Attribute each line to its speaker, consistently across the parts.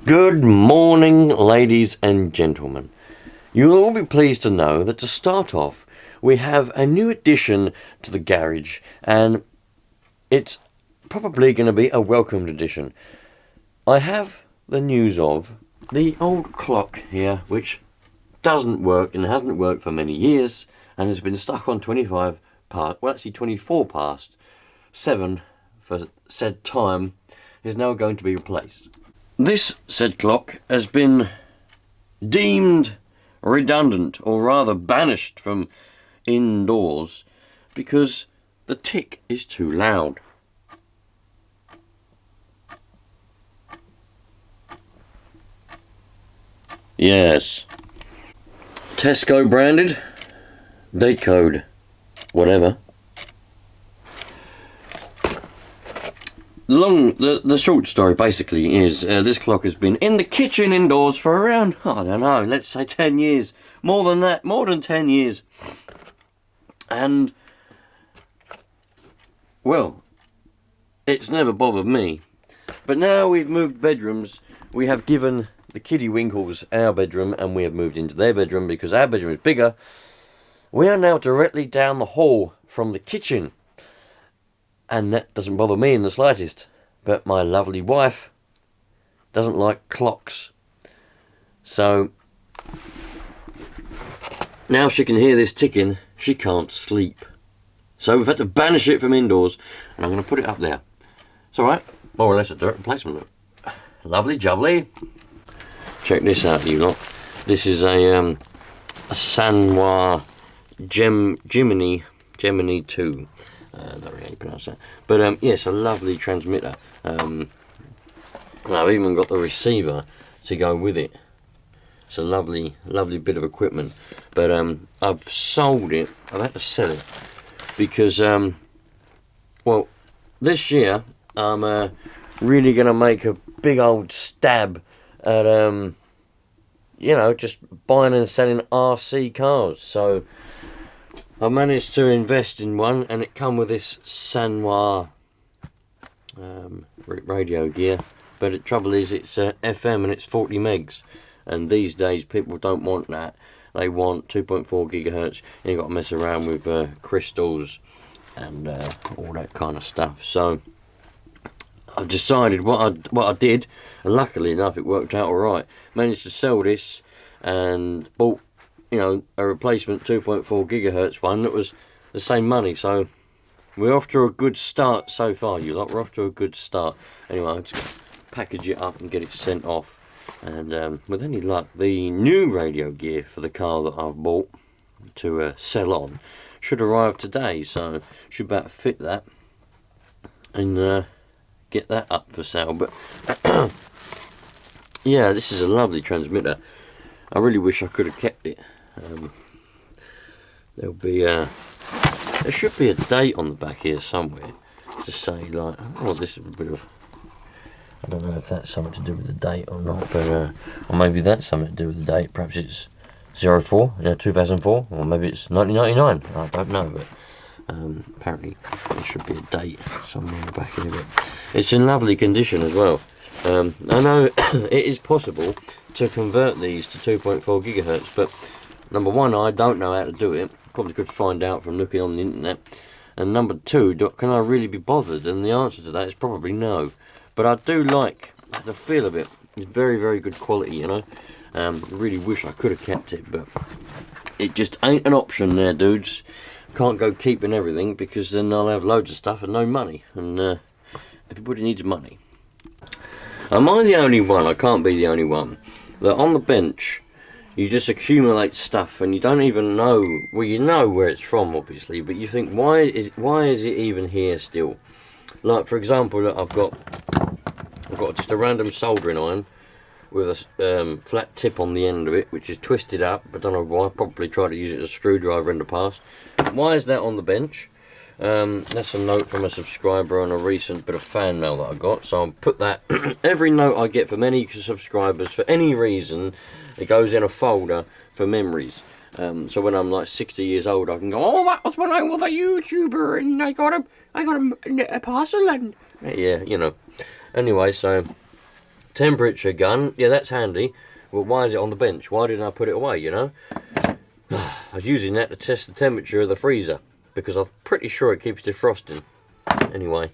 Speaker 1: Good morning, ladies and gentlemen. You'll all be pleased to know that to start off, we have a new addition to the garage, and it's probably going to be a welcomed addition. I have the news of the old clock here, which doesn't work and hasn't worked for many years, and has been stuck on 24 past 7 for said time, is now going to be replaced. This said clock has been deemed redundant, or rather banished from indoors, because the tick is too loud. Yes. Tesco branded, date code, whatever. The short story basically is this clock has been in the kitchen indoors for around, I don't know, let's say 10 years. More than that, more than 10 years. And, well, it's never bothered me. But now we've moved bedrooms, we have given the kiddie winkles our bedroom, and we have moved into their bedroom because our bedroom is bigger. We are now directly down the hall from the kitchen. And that doesn't bother me in the slightest. But my lovely wife doesn't like clocks. So now she can hear this ticking, she can't sleep. So we've had to banish it from indoors, and I'm going to put it up there. It's alright, more or less a direct replacement. Lovely jubbly. Check this out, you lot. This is a Sanwa Gemini 2. I don't know how you pronounce that. But yes, a lovely transmitter. And I've even got the receiver to go with it. It's a lovely bit of equipment. But I've sold it. I've had to sell it because, well, this year I'm really going to make a big old stab at, you know, just buying and selling RC cars. So I managed to invest in one, and it come with this Sanwa radio gear. But the trouble is, it's FM and it's 40 megs. And these days, people don't want that. They want 2.4 gigahertz. You've got to mess around with crystals and all that kind of stuff. So I've decided what I did, and luckily enough, it worked out all right. Managed to sell this and bought, you know, a replacement 2.4 gigahertz one that was the same money. So we're off to a good start so far, you lot. We're off to a good start. Anyway, I'll just package it up and get it sent off. And with any luck, the new radio gear for the car that I've bought to sell on should arrive today. So should about fit that and get that up for sale. But yeah, this is a lovely transmitter. I really wish I could have kept it. There should be a date on the back here somewhere to say, like, oh, this is a bit of, I don't know if that's something to do with the date or not, but or maybe that's something to do with the date. Perhaps it's 2004, or maybe it's 1999. I don't know, but apparently there should be a date somewhere on the back here. But it's in lovely condition as well. I know it is possible to convert these to 2.4 gigahertz, but number one, I don't know how to do it. Probably could find out from looking on the internet. And number two, can I really be bothered? And the answer to that is probably no. But I do like the feel of it. It's very, very good quality, you know. Really wish I could have kept it, but it just ain't an option there, dudes. Can't go keeping everything, because then I'll have loads of stuff and no money. And everybody needs money. Am I the only one? I can't be the only one. That on the bench, you just accumulate stuff and you don't even know, well, you know where it's from, obviously, but you think, why is it even here still? Like, for example, look, I've got just a random soldering iron with a flat tip on the end of it, which is twisted up. I don't know why. I probably tried to use it as a screwdriver in the past. Why is that on the bench? That's a note from a subscriber on a recent bit of fan mail that I got, so I'll put that. Every note I get from any subscribers for any reason, it goes in a folder for memories. So when I'm like 60 years old, I can go, oh, that was when I was a YouTuber and I got a parcel, and yeah, you know. Anyway, so Temperature gun, yeah, that's handy. But why is it on the bench? Why didn't I put it away, you know? I was using that to test the temperature of the freezer, because I'm pretty sure it keeps defrosting. Anyway,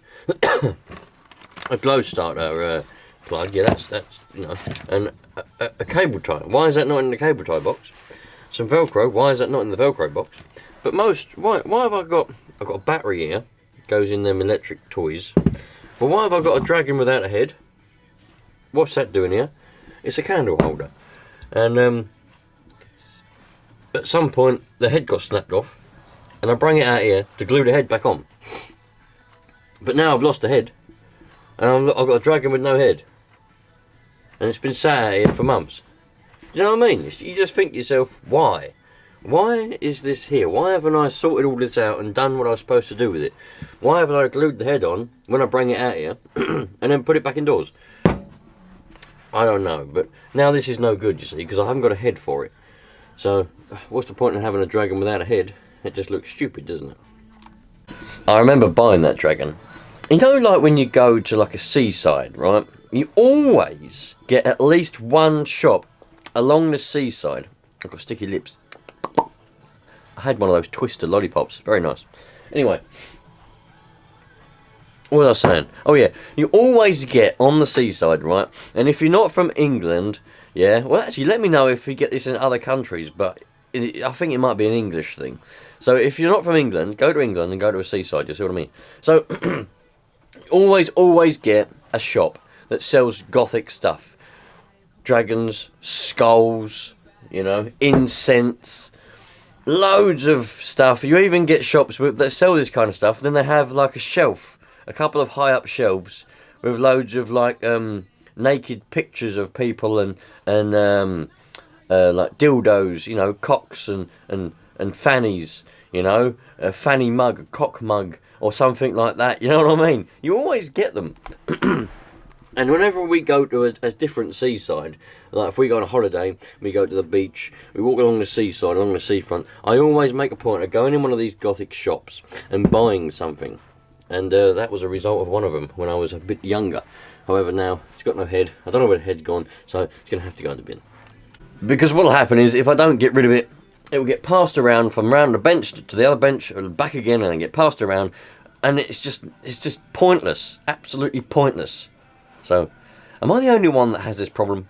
Speaker 1: a glow starter plug, yeah, that's you know, and a cable tie. Why is that not in the cable tie box? Some Velcro. Why is that not in the Velcro box? But why have I've got a battery here, goes in them electric toys. Well, why have I got a dragon without a head? What's that doing here? It's a candle holder, and at some point the head got snapped off, and I bring it out here to glue the head back on. But now I've lost the head, and I've got a dragon with no head, and it's been sat out here for months. Do you know what I mean? You just think to yourself, why? Why is this here? Why haven't I sorted all this out and done what I was supposed to do with it? Why haven't I glued the head on when I bring it out here and then put it back indoors? I don't know, but now this is no good, you see, because I haven't got a head for it. So, what's the point in having a dragon without a head? It just looks stupid, doesn't it? I remember buying that dragon. You know, like when you go to like a seaside, right? You always get at least one shop along the seaside. I've got sticky lips. I had one of those Twister lollipops. Very nice. Anyway. What was I saying? Oh yeah, you always get on the seaside, right? And if you're not from England, yeah, well actually let me know if you get this in other countries, but I think it might be an English thing. So if you're not from England, go to England and go to a seaside, you see what I mean? So, always get a shop that sells gothic stuff. Dragons, skulls, you know, incense, loads of stuff. You even get shops that sell this kind of stuff, then they have like a shelf. A couple of high up shelves with loads of like naked pictures of people and like dildos, you know, cocks and fannies, you know, a fanny mug, a cock mug or something like that. You know what I mean? You always get them. And whenever we go to a different seaside, like if we go on a holiday, we go to the beach, we walk along the seaside, along the seafront, I always make a point of going in one of these gothic shops and buying something. And that was a result of one of them when I was a bit younger. However, now it's got no head. I don't know where the head's gone, so it's going to have to go in the bin. Because what will happen is, if I don't get rid of it, it will get passed around from round the bench to the other bench, and back again, and then get passed around, and it's just pointless, absolutely pointless. So, am I the only one that has this problem?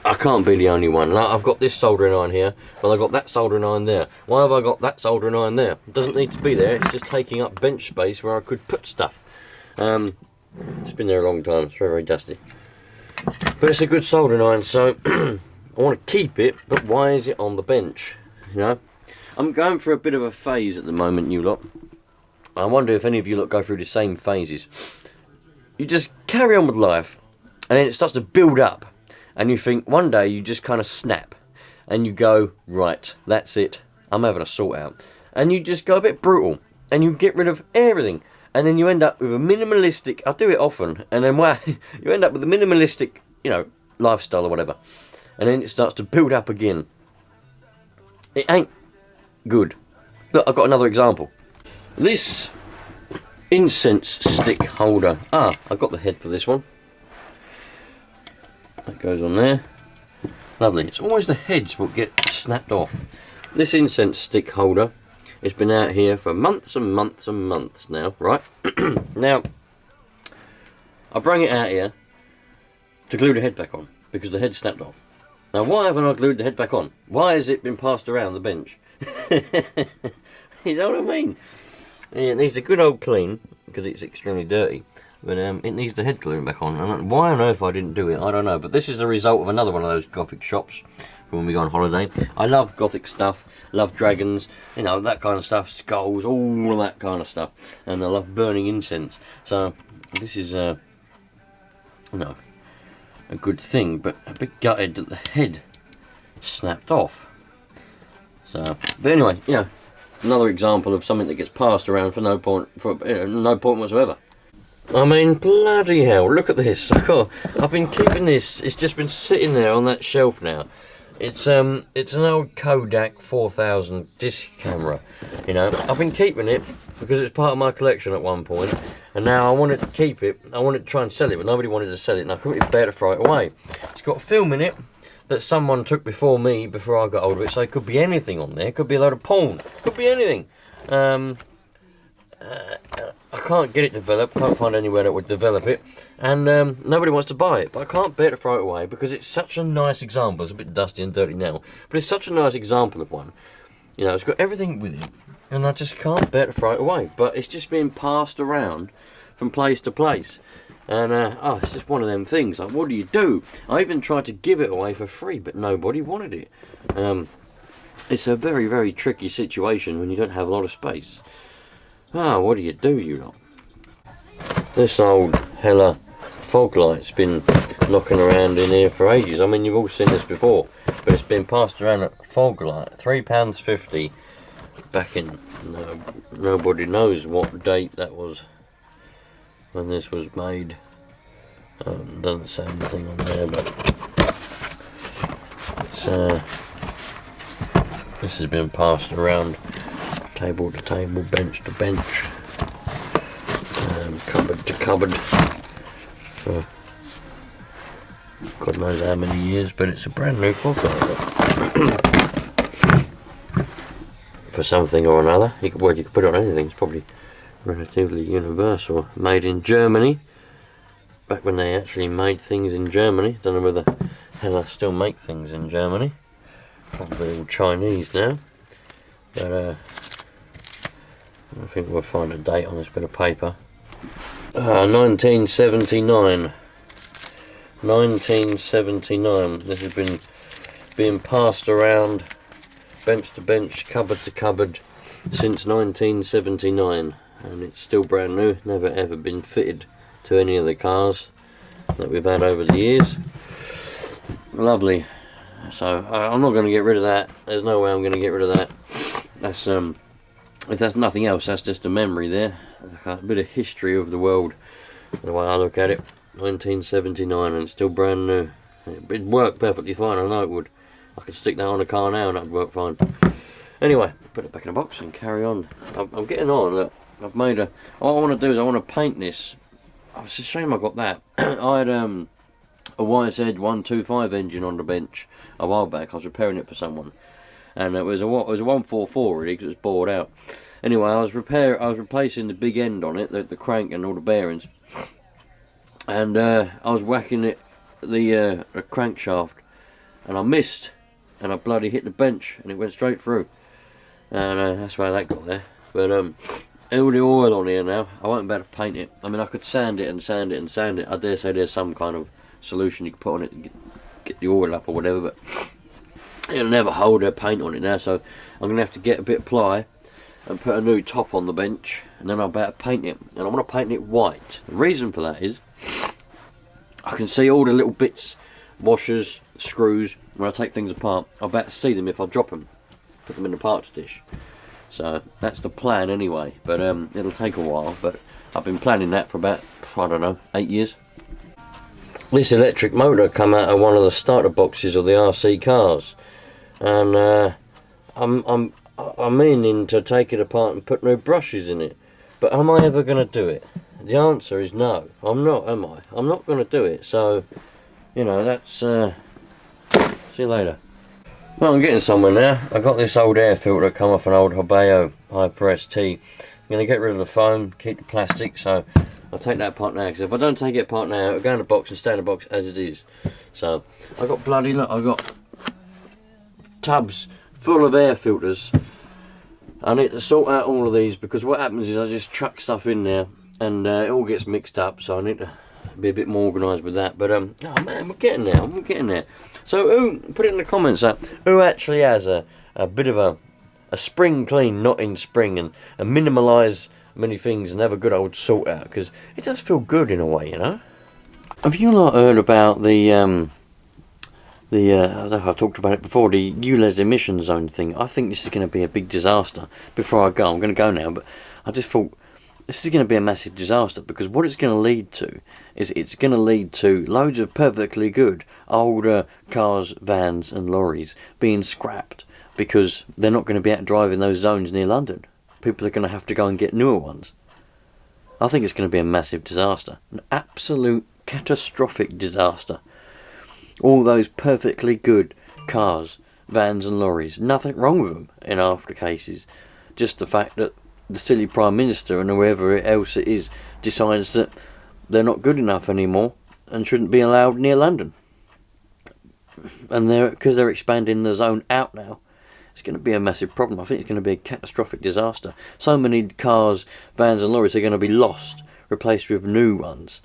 Speaker 1: I can't be the only one. Like, I've got this soldering iron here, well I've got that soldering iron there. Why have I got that soldering iron there? It doesn't need to be there, it's just taking up bench space where I could put stuff. It's been there a long time, it's very, very dusty. But it's a good soldering iron, so I want to keep it, but why is it on the bench? You know? I'm going through a bit of a phase at the moment, you lot. I wonder if any of you lot go through the same phases. You just carry on with life, and then it starts to build up. And you think one day you just kind of snap and you go, right, that's it, I'm having a sort out. And you just go a bit brutal and you get rid of everything. And then you end up with a minimalistic, I do it often, and then well, you end up with a minimalistic, you know, lifestyle or whatever. And then it starts to build up again. It ain't good. Look, I've got another example. This incense stick holder. I got the head for this one. That goes on there. Lovely. It's always the heads will get snapped off. This incense stick holder, it's been out here for months and months and months now, right? Now, I bring it out here to glue the head back on, because the head snapped off. Now, why haven't I glued the head back on? Why has it been passed around the bench? You know what I mean? It needs a good old clean, because it's extremely dirty. But it needs the head gluing back on. And why on earth I didn't do it, I don't know. But this is the result of another one of those gothic shops when we go on holiday. I love gothic stuff, love dragons, you know, that kind of stuff, skulls, all of that kind of stuff. And I love burning incense. So this is, you know, a good thing. But a bit gutted that the head snapped off. So, but anyway, you know, another example of something that gets passed around for no point, no point whatsoever. I mean, bloody hell, look at this. I've been keeping this, it's just been sitting there on that shelf now. It's an old Kodak 4000 disc camera, you know. I've been keeping it because it's part of my collection at one point, And now I wanted to keep it. I wanted to try and sell it, but nobody wanted to sell it, and I couldn't bear to throw it away. It's got a film in it that someone took before me, before I got hold of it, so it could be anything on there. It could be a load of porn. It could be anything. I can't get it developed, can't find anywhere that would develop it, and nobody wants to buy it, but I can't bear to throw it away because it's such a nice example. It's a bit dusty and dirty now, but it's such a nice example of one. You know, it's got everything with it, and I just can't bear to throw it away, but it's just being passed around from place to place, and it's just one of them things. Like, what do you do? I even tried to give it away for free, but nobody wanted it. It's a very, very tricky situation when you don't have a lot of space. What do, you lot? This old Hella fog light's been knocking around in here for ages. I mean, you've all seen this before, but it's been passed around at fog light, £3.50 back in, nobody knows what date that was when this was made. Doesn't say anything on there, but this has been passed around table to table, bench to bench, cupboard to cupboard for God knows how many years, but it's a brand new fog light. For something or another. You could put it on anything. It's probably relatively universal. Made in Germany, back when they actually made things in Germany. Don't know whether Hella still make things in Germany. Probably all Chinese now, but I think we'll find a date on this bit of paper. 1979. 1979. This has been being passed around bench to bench, cupboard to cupboard since 1979, and it's still brand new. Never ever been fitted to any of the cars that we've had over the years. Lovely. So I'm not going to get rid of that. There's no way I'm going to get rid of that. That's if that's nothing else, that's just a memory there, a bit of history of the world, the way I look at it. 1979, and it's still brand new. It'd work perfectly fine. I know it would. I could stick that on a car now and that'd work fine. Anyway, put it back in a box and carry on. I'm getting on. Look, I've made a. What I want to do is I want to paint this. It's a shame I got that. I had a YZ 125 engine on the bench a while back. I was repairing it for someone, and it was a 144 really, because it was bored out. Anyway, I was replacing the big end on it, the crank and all the bearings, and I was whacking it the crankshaft, and I missed, and I bloody hit the bench, and it went straight through, and that's why that got there. But all the oil on here now, I won't be able to paint it. I mean, I could sand it and sand it and sand it. I dare say there's some kind of solution you can put on it to get the oil up or whatever, but it'll never hold a paint on it now, so I'm going to have to get a bit of ply and put a new top on the bench, and then I'll be able to paint it, and I want to paint it white. The reason for that is I can see all the little bits, washers, screws, when I take things apart. I'll be able to see them if I drop them, put them in the parts dish. So that's the plan anyway, but it'll take a while, but I've been planning that for about, I don't know, 8 years. This electric motor come out of one of the starter boxes of the RC cars, and I'm meaning to take it apart and put new brushes in it, but am I ever going to do it? The answer is no. I'm not, am I? I'm not going to do it, so, you know, that's, see you later. Well, I'm getting somewhere now. I got this old air filter come off an old Hobeo Hyper ST. I'm going to get rid of the foam, keep the plastic, so I'll take that apart now, because if I don't take it apart now, it'll go in the box and stay in the box as it is. So, I got bloody, look, I got tubs full of air filters. I need to sort out all of these, because what happens is I just chuck stuff in there and it all gets mixed up, so I need to be a bit more organised with that. But oh man, we're getting there, we're getting there. So put it in the comments, who actually has a bit of a spring clean, not in spring, and minimalise many things and have a good old sort out, because it does feel good in a way, you know. Have you not heard about the I don't know if I've talked about it before, the ULEZ emission zone thing? I think this is going to be a big disaster. Before I go, I'm going to go now, but I just thought this is going to be a massive disaster, because what it's going to lead to is it's going to lead to loads of perfectly good older cars, vans and lorries being scrapped, because they're not going to be out driving those zones near London. People are going to have to go and get newer ones. I think it's going to be a massive disaster. An absolute catastrophic disaster. All those perfectly good cars, vans and lorries, nothing wrong with them in half the cases. Just the fact that the silly Prime Minister and whoever else it is decides that they're not good enough anymore and shouldn't be allowed near London. And because they're expanding the zone out now, it's going to be a massive problem. I think it's going to be a catastrophic disaster. So many cars, vans and lorries are going to be lost, replaced with new ones.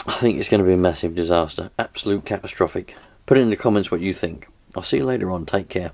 Speaker 1: I think it's going to be a massive disaster. Absolute catastrophic. Put it in the comments what you think. I'll see you later on. Take care.